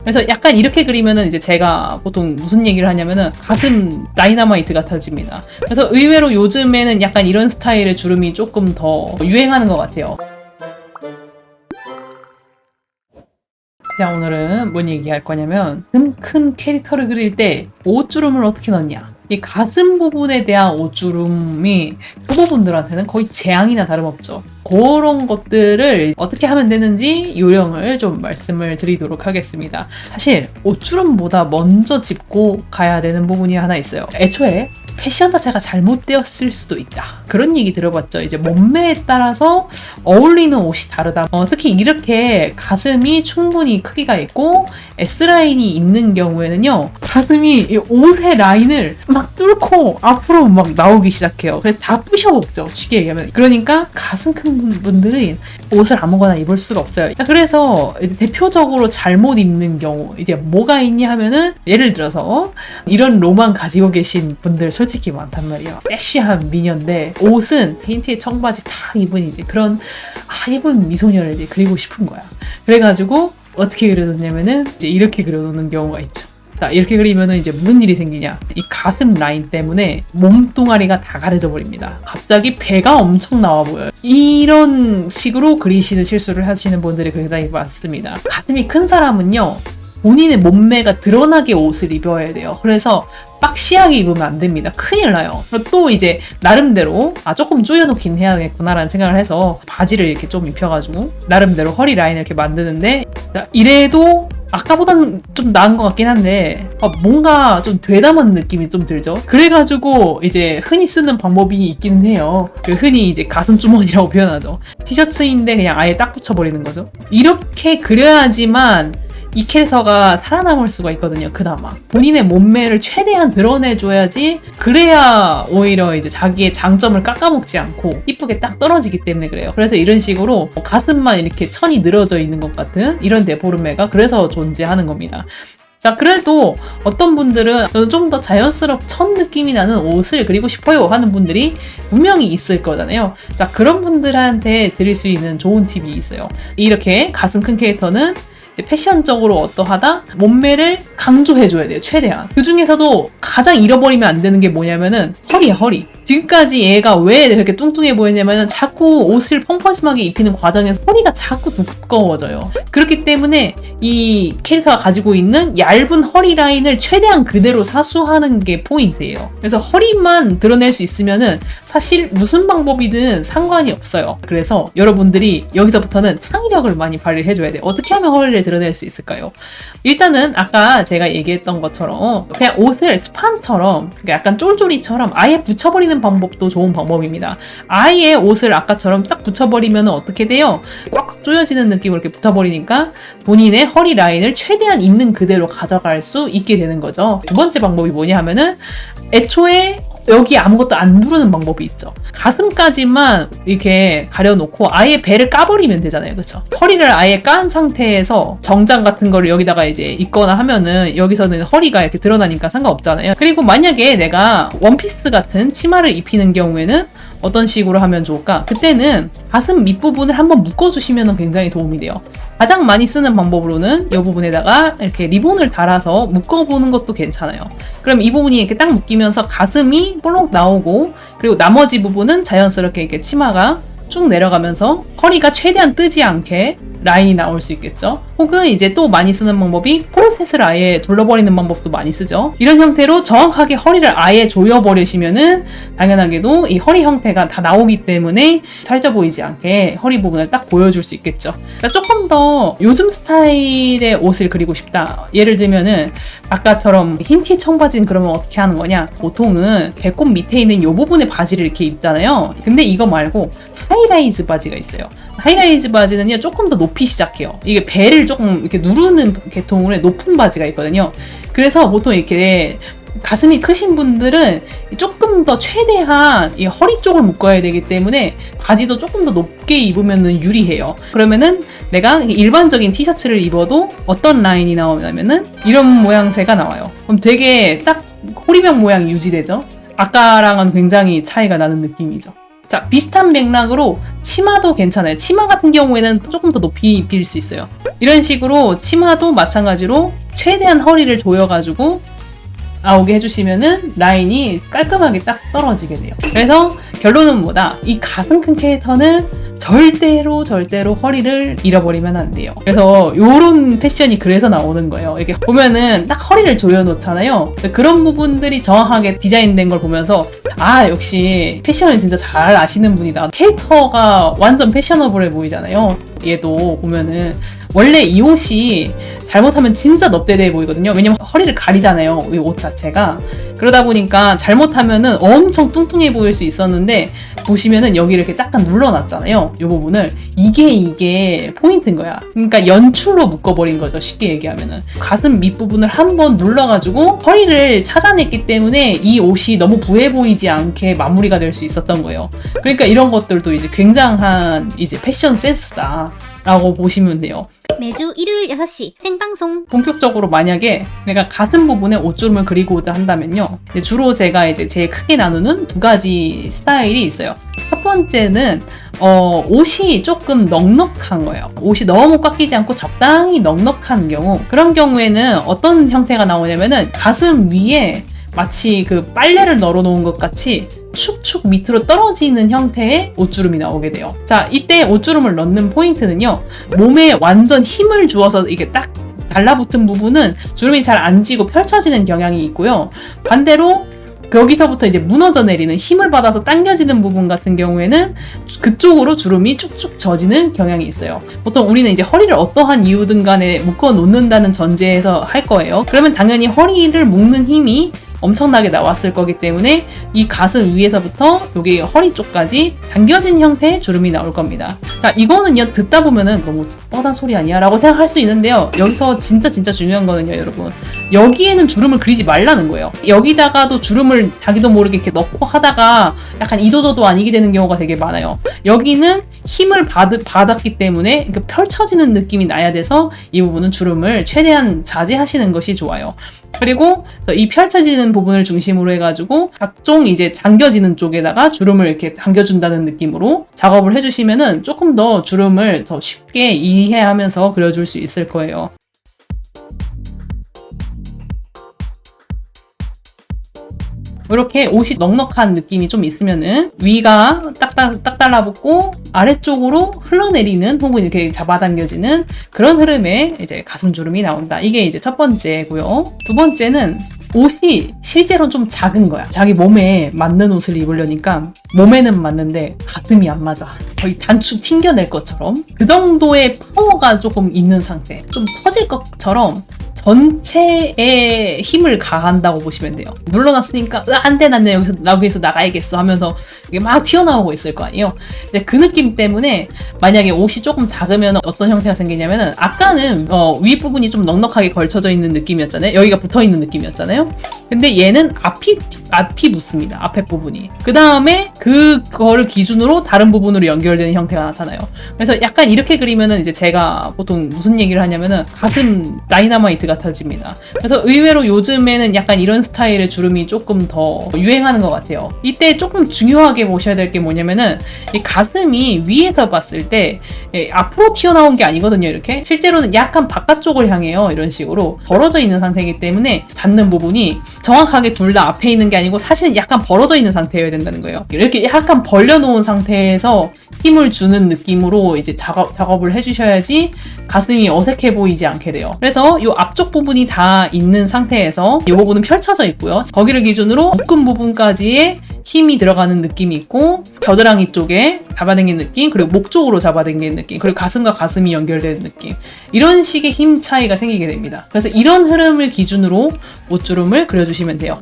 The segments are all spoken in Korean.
그래서 약간 이렇게 그리면은 이제 제가 보통 무슨 얘기를 하냐면은 가슴 다이너마이트 같아집니다. 그래서 의외로 요즘에는 약간 이런 스타일의 주름이 조금 더 유행하는 것 같아요. 자, 오늘은 뭔 얘기할 거냐면 큰 캐릭터를 그릴 때 옷주름을 어떻게 넣냐, 이 가슴 부분에 대한 옷주름이 초보분들한테는 거의 재앙이나 다름없죠. 그런 것들을 어떻게 하면 되는지 요령을 좀 말씀을 드리도록 하겠습니다. 사실 옷주름보다 먼저 짚고 가야 되는 부분이 하나 있어요. 애초에 패션 자체가 잘못되었을 수도 있다. 그런 얘기 들어봤죠. 이제 몸매에 따라서 어울리는 옷이 다르다. 특히 이렇게 가슴이 충분히 크기가 있고 S라인이 있는 경우에는요, 가슴이 이 옷의 라인을 막 뚫고 앞으로 막 나오기 시작해요. 그래서 다 부셔먹죠. 쉽게 얘기하면. 그러니까 가슴 큰 분들은 옷을 아무거나 입을 수가 없어요. 그래서 대표적으로 잘못 입는 경우 이제 뭐가 있냐 하면은, 예를 들어서 이런 로망 가지고 계신 분들 솔직히 많단 말이에요. 섹시한 미녀인데 옷은 팬티에 청바지 탁 입은 이제 그런 예쁜 미소녀를 이제 그리고 싶은 거야. 그래가지고 어떻게 그려놓냐면은 이제 이렇게 그려놓는 경우가 있죠. 자, 이렇게 그리면은 이제 무슨 일이 생기냐, 이 가슴 라인 때문에 몸뚱아리가 다 가려져 버립니다. 갑자기 배가 엄청 나와 보여요. 이런 식으로 그리시는 실수를 하시는 분들이 굉장히 많습니다. 가슴이 큰 사람은요, 본인의 몸매가 드러나게 옷을 입어야 돼요. 그래서 박시하게 입으면 안 됩니다. 큰일 나요. 또 이제 나름대로 조금 조여놓긴 해야겠구나라는 생각을 해서 바지를 이렇게 좀 입혀가지고 나름대로 허리 라인을 이렇게 만드는데, 이래도 아까보다는 좀 나은 것 같긴 한데 뭔가 좀 되담한 느낌이 좀 들죠. 그래가지고 이제 흔히 쓰는 방법이 있기는 해요. 흔히 이제 가슴 주머니라고 표현하죠. 티셔츠인데 그냥 아예 딱 붙여버리는 거죠. 이렇게 그려야지만 이 캐릭터가 살아남을 수가 있거든요. 그나마 본인의 몸매를 최대한 드러내줘야지, 그래야 오히려 이제 자기의 장점을 깎아먹지 않고 이쁘게 딱 떨어지기 때문에 그래요. 그래서 이런 식으로 가슴만 이렇게 천이 늘어져 있는 것 같은 이런 데포르메가 그래서 존재하는 겁니다. 자, 그래도 어떤 분들은 저는 좀 더 자연스럽게 천 느낌이 나는 옷을 그리고 싶어요 하는 분들이 분명히 있을 거잖아요. 자, 그런 분들한테 드릴 수 있는 좋은 팁이 있어요. 이렇게 가슴 큰 캐릭터는 패션적으로 어떠하다 몸매를 강조해줘야 돼요. 최대한. 그 중에서도 가장 잃어버리면 안 되는 게 뭐냐면은 허리야, 허리. 지금까지 얘가 왜 그렇게 뚱뚱해 보이냐면은 자꾸 옷을 펑퍼짐하게 입히는 과정에서 허리가 자꾸 두꺼워져요. 그렇기 때문에 이 캐릭터가 가지고 있는 얇은 허리 라인을 최대한 그대로 사수하는 게 포인트예요. 그래서 허리만 드러낼 수 있으면은 사실 무슨 방법이든 상관이 없어요. 그래서 여러분들이 여기서부터는 창의력을 많이 발휘해줘야 돼요. 어떻게 하면 허리를 드러낼 수 있을까요? 일단은 아까 제가 얘기했던 것처럼 그냥 옷을 스판처럼 약간 쫄쫄이처럼 아예 붙여버리는 방법도 좋은 방법입니다. 아예 옷을 아까처럼 딱 붙여버리면 어떻게 돼요? 꽉 조여지는 느낌으로 이렇게 붙어버리니까 본인의 허리 라인을 최대한 있는 그대로 가져갈 수 있게 되는 거죠. 두 번째 방법이 뭐냐 하면은, 애초에 여기 아무것도 안 누르는 방법이 있죠. 가슴까지만 이렇게 가려놓고 아예 배를 까버리면 되잖아요. 그렇죠? 허리를 아예 깐 상태에서 정장 같은 거를 여기다가 이제 입거나 하면은 여기서는 허리가 이렇게 드러나니까 상관없잖아요. 그리고 만약에 내가 원피스 같은 치마를 입히는 경우에는 어떤 식으로 하면 좋을까? 그때는 가슴 밑부분을 한번 묶어주시면 굉장히 도움이 돼요. 가장 많이 쓰는 방법으로는 이 부분에다가 이렇게 리본을 달아서 묶어보는 것도 괜찮아요. 그럼 이 부분이 이렇게 딱 묶이면서 가슴이 볼록 나오고, 그리고 나머지 부분은 자연스럽게 이렇게 치마가 쭉 내려가면서 허리가 최대한 뜨지 않게 라인이 나올 수 있겠죠. 혹은 이제 또 많이 쓰는 방법이 코르셋을 아예 둘러버리는 방법도 많이 쓰죠. 이런 형태로 정확하게 허리를 아예 조여버리시면은 당연하게도 이 허리 형태가 다 나오기 때문에 살쪄 보이지 않게 허리 부분을 딱 보여줄 수 있겠죠. 그러니까 조금 더 요즘 스타일의 옷을 그리고 싶다. 예를 들면은 아까처럼 흰 티 청바지는 그러면 어떻게 하는 거냐? 보통은 배꼽 밑에 있는 이 부분의 바지를 이렇게 입잖아요. 근데 이거 말고 하이라이즈 바지가 있어요. 하이라이즈 바지는요, 조금 더 높이 시작해요. 이게 배를 조금 이렇게 누르는 계통의 높은 바지가 있거든요. 그래서 보통 이렇게 가슴이 크신 분들은 조금 더 최대한 이 허리 쪽을 묶어야 되기 때문에 바지도 조금 더 높게 입으면 유리해요. 그러면은 내가 일반적인 티셔츠를 입어도 어떤 라인이 나오냐면은 이런 모양새가 나와요. 그럼 되게 딱 호리병 모양이 유지되죠. 아까랑은 굉장히 차이가 나는 느낌이죠. 자, 비슷한 맥락으로 치마도 괜찮아요. 치마 같은 경우에는 조금 더 높이 빌 수 있어요. 이런 식으로 치마도 마찬가지로 최대한 허리를 조여가지고 나오게 해주시면은 라인이 깔끔하게 딱 떨어지게 돼요. 그래서 결론은 뭐다? 이 가슴 큰 캐릭터는 절대로 허리를 잃어버리면 안 돼요. 그래서 요런 패션이 그래서 나오는 거예요. 이렇게 보면은 딱 허리를 조여놓잖아요. 그런 부분들이 정확하게 디자인된 걸 보면서 아, 역시 패션을 진짜 잘 아시는 분이다. 캐릭터가 완전 패셔너블해 보이잖아요. 얘도 보면은 원래 이 옷이 잘못하면 진짜 넙대대해 보이거든요. 왜냐면 허리를 가리잖아요, 이 옷 자체가. 그러다 보니까 잘못하면은 엄청 뚱뚱해 보일 수 있었는데 보시면은 여기 이렇게 약간 눌러놨잖아요, 이 부분을. 이게 포인트인 거야. 그러니까 연출로 묶어버린 거죠, 쉽게 얘기하면은. 가슴 밑부분을 한번 눌러가지고 허리를 찾아냈기 때문에 이 옷이 너무 부해 보이지 않게 마무리가 될 수 있었던 거예요. 그러니까 이런 것들도 이제 굉장한 이제 패션 센스다 라고 보시면 돼요. 매주 일요일 6시 생방송. 본격적으로 만약에 내가 가슴 부분에 옷주름을 그리고자 한다면요, 주로 제가 이제 제일 크게 나누는 두 가지 스타일이 있어요. 첫 번째는 옷이 조금 넉넉한 거예요. 옷이 너무 꽉 끼지 않고 적당히 넉넉한 경우, 그런 경우에는 어떤 형태가 나오냐면은 가슴 위에 마치 그 빨래를 널어놓은 것 같이 축축 밑으로 떨어지는 형태의 옷주름이 나오게 돼요. 자, 이때 옷주름을 넣는 포인트는요, 몸에 완전 힘을 주어서 이게 딱 달라붙은 부분은 주름이 잘 안 지고 펼쳐지는 경향이 있고요. 반대로 여기서부터 이제 무너져 내리는, 힘을 받아서 당겨지는 부분 같은 경우에는 그쪽으로 주름이 쭉쭉 젖이는 경향이 있어요. 보통 우리는 이제 허리를 어떠한 이유든 간에 묶어 놓는다는 전제에서 할 거예요. 그러면 당연히 허리를 묶는 힘이 엄청나게 나왔을 거기 때문에 이 가슴 위에서부터 여기 허리 쪽까지 당겨진 형태의 주름이 나올 겁니다. 자, 이거는요, 듣다 보면은 너무 뻔한 소리 아니야? 라고 생각할 수 있는데요. 여기서 진짜 중요한 거는요, 여러분. 여기에는 주름을 그리지 말라는 거예요. 여기다가도 주름을 자기도 모르게 이렇게 넣고 하다가 약간 이도저도 아니게 되는 경우가 되게 많아요. 여기는 힘을 받았기 때문에 그러니까 펼쳐지는 느낌이 나야 돼서 이 부분은 주름을 최대한 자제하시는 것이 좋아요. 그리고 이 펼쳐지는 부분을 중심으로 해가지고 각종 이제 당겨지는 쪽에다가 주름을 이렇게 당겨준다는 느낌으로 작업을 해주시면은 조금 더 주름을 더 쉽게 이해하면서 그려줄 수 있을 거예요. 이렇게 옷이 넉넉한 느낌이 좀 있으면은 위가 딱 달라붙고 아래쪽으로 흘러내리는 혹은 이렇게 잡아당겨지는 그런 흐름의 이제 가슴 주름이 나온다. 이게 이제 첫 번째고요. 두 번째는 옷이 실제로 좀 작은 거야. 자기 몸에 맞는 옷을 입으려니까 몸에는 맞는데 가슴이 안 맞아. 거의 단추 튕겨낼 것처럼 그 정도의 파워가 조금 있는 상태. 좀 터질 것처럼 전체에 힘을 가한다고 보시면 돼요. 눌러놨으니까 안 돼, 난 여기서 나가야겠어 하면서 이게 막 튀어나오고 있을 거 아니에요. 근데 그 느낌 때문에 만약에 옷이 조금 작으면 어떤 형태가 생기냐면은 아까는 윗부분이 좀 넉넉하게 걸쳐져 있는 느낌이었잖아요. 여기가 붙어있는 느낌이었잖아요. 근데 얘는 앞이 붙습니다. 앞에 부분이. 그 다음에 그거를 기준으로 다른 부분으로 연결되는 형태가 나타나요. 그래서 약간 이렇게 그리면은 이제 제가 보통 무슨 얘기를 하냐면은 가슴 다이너마이트 같아집니다. 그래서 의외로 요즘에는 약간 이런 스타일의 주름이 조금 더 유행하는 것 같아요. 이때 조금 중요하게 보셔야 될 게 뭐냐면은 이 가슴이 위에서 봤을 때 앞으로 튀어나온 게 아니거든요. 이렇게 실제로는 약간 바깥쪽을 향해요. 이런 식으로 벌어져 있는 상태이기 때문에 닿는 부분이 정확하게 둘 다 앞에 있는 게 아니고 사실 약간 벌어져 있는 상태여야 된다는 거예요. 이렇게 약간 벌려놓은 상태에서 힘을 주는 느낌으로 이제 작업을 해주셔야지 가슴이 어색해 보이지 않게 돼요. 그래서 이 앞쪽 부분이 다 있는 상태에서 이 부분은 펼쳐져 있고요. 거기를 기준으로 목근 부분까지의 힘이 들어가는 느낌이 있고 겨드랑이 쪽에 잡아당기는 느낌, 그리고 목 쪽으로 잡아당기는 느낌, 그리고 가슴과 가슴이 연결되는 느낌, 이런 식의 힘 차이가 생기게 됩니다. 그래서 이런 흐름을 기준으로 옷주름을 그려주시면 돼요.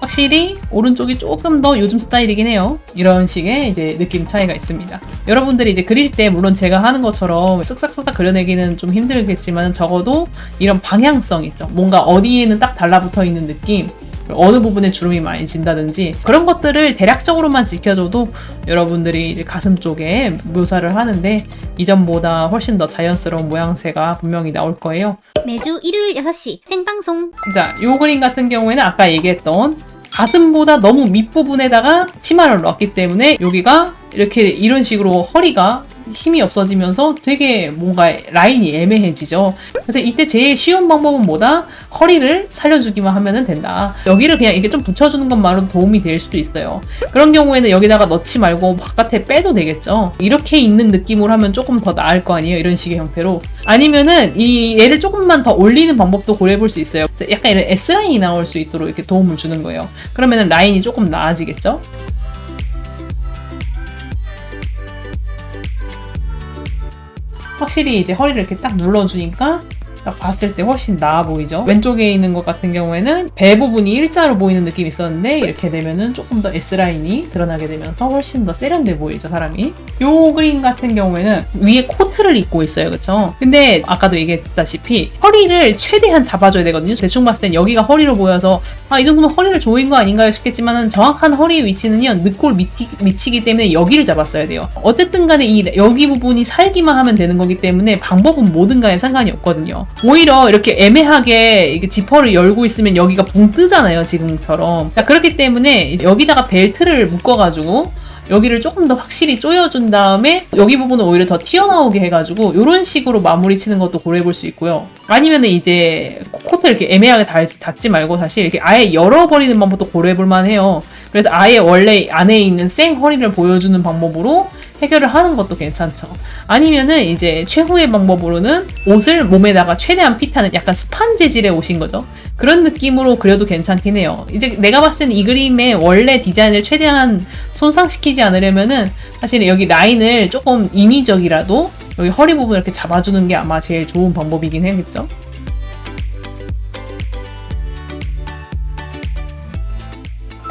확실히 오른쪽이 조금 더 요즘 스타일이긴 해요. 이런 식의 이제 느낌 차이가 있습니다. 여러분들이 이제 그릴 때 물론 제가 하는 것처럼 쓱싹쓱싹 그려내기는 좀 힘들겠지만 적어도 이런 방향성 있죠. 뭔가 어디에는 딱 달라붙어 있는 느낌, 어느 부분에 주름이 많이 진다든지 그런 것들을 대략적으로만 지켜줘도 여러분들이 이제 가슴 쪽에 묘사를 하는데 이전보다 훨씬 더 자연스러운 모양새가 분명히 나올 거예요. 매주 일요일 6시 생방송. 자, 이 그림 같은 경우에는 아까 얘기했던 가슴보다 너무 밑부분에다가 치마를 넣었기 때문에 여기가 이렇게 이런 식으로 허리가 힘이 없어지면서 되게 뭔가 라인이 애매해지죠. 그래서 이때 제일 쉬운 방법은 뭐다? 허리를 살려주기만 하면 된다. 여기를 그냥 이렇게 좀 붙여주는 것만으로도 도움이 될 수도 있어요. 그런 경우에는 여기다가 넣지 말고 바깥에 빼도 되겠죠. 이렇게 있는 느낌으로 하면 조금 더 나을 거 아니에요. 이런 식의 형태로. 아니면은 이 얘를 조금만 더 올리는 방법도 고려해볼 수 있어요. 약간 이런 S라인이 나올 수 있도록 이렇게 도움을 주는 거예요. 그러면은 라인이 조금 나아지겠죠. 확실히 이제 허리를 이렇게 딱 눌러주니까 딱 봤을 때 훨씬 나아 보이죠. 왼쪽에 있는 것 같은 경우에는 배 부분이 일자로 보이는 느낌이 있었는데 이렇게 되면은 조금 더 S라인이 드러나게 되면서 훨씬 더 세련돼 보이죠, 사람이. 요 그림 같은 경우에는 위에 코트를 입고 있어요, 그쵸? 근데 아까도 얘기했다시피 허리를 최대한 잡아줘야 되거든요. 대충 봤을 땐 여기가 허리로 보여서 이 정도면 허리를 조인 거 아닌가요 싶겠지만은 정확한 허리 위치는요, 늑골 미치기 때문에 여기를 잡았어야 돼요. 어쨌든 간에 이 여기 부분이 살기만 하면 되는 거기 때문에 방법은 뭐든 간에 상관이 없거든요. 오히려 이렇게 애매하게 이게 지퍼를 열고 있으면 여기가 붕 뜨잖아요, 지금처럼. 자, 그렇기 때문에 여기다가 벨트를 묶어가지고 여기를 조금 더 확실히 조여준 다음에 여기 부분을 오히려 더 튀어나오게 해가지고 이런 식으로 마무리 치는 것도 고려해볼 수 있고요. 아니면은 이제 코트 이렇게 애매하게 닫지 말고 사실 이렇게 아예 열어버리는 방법도 고려해볼만 해요. 그래서 아예 원래 안에 있는 생 허리를 보여주는 방법으로 해결을 하는 것도 괜찮죠. 아니면은 이제 최후의 방법으로는 옷을 몸에다가 최대한 핏하는 약간 스판 재질의 옷인 거죠. 그런 느낌으로 그려도 괜찮긴 해요. 이제 내가 봤을 때는 이 그림의 원래 디자인을 최대한 손상시키지 않으려면은 사실 여기 라인을 조금 인위적이라도 여기 허리 부분 이렇게 잡아주는 게 아마 제일 좋은 방법이긴 해야겠죠.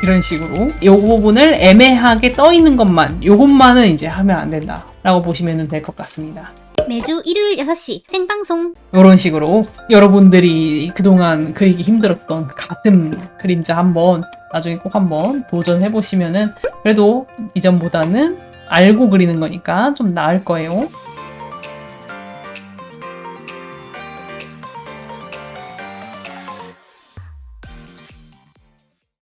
이런 식으로 이 부분을 애매하게 떠 있는 것만, 요것만은 이제 하면 안 된다 라고 보시면 될 것 같습니다. 매주 일요일 6시 생방송. 이런 식으로 여러분들이 그동안 그리기 힘들었던 가슴 그림자 한번 나중에 꼭 한번 도전해 보시면은 그래도 이전보다는 알고 그리는 거니까 좀 나을 거예요.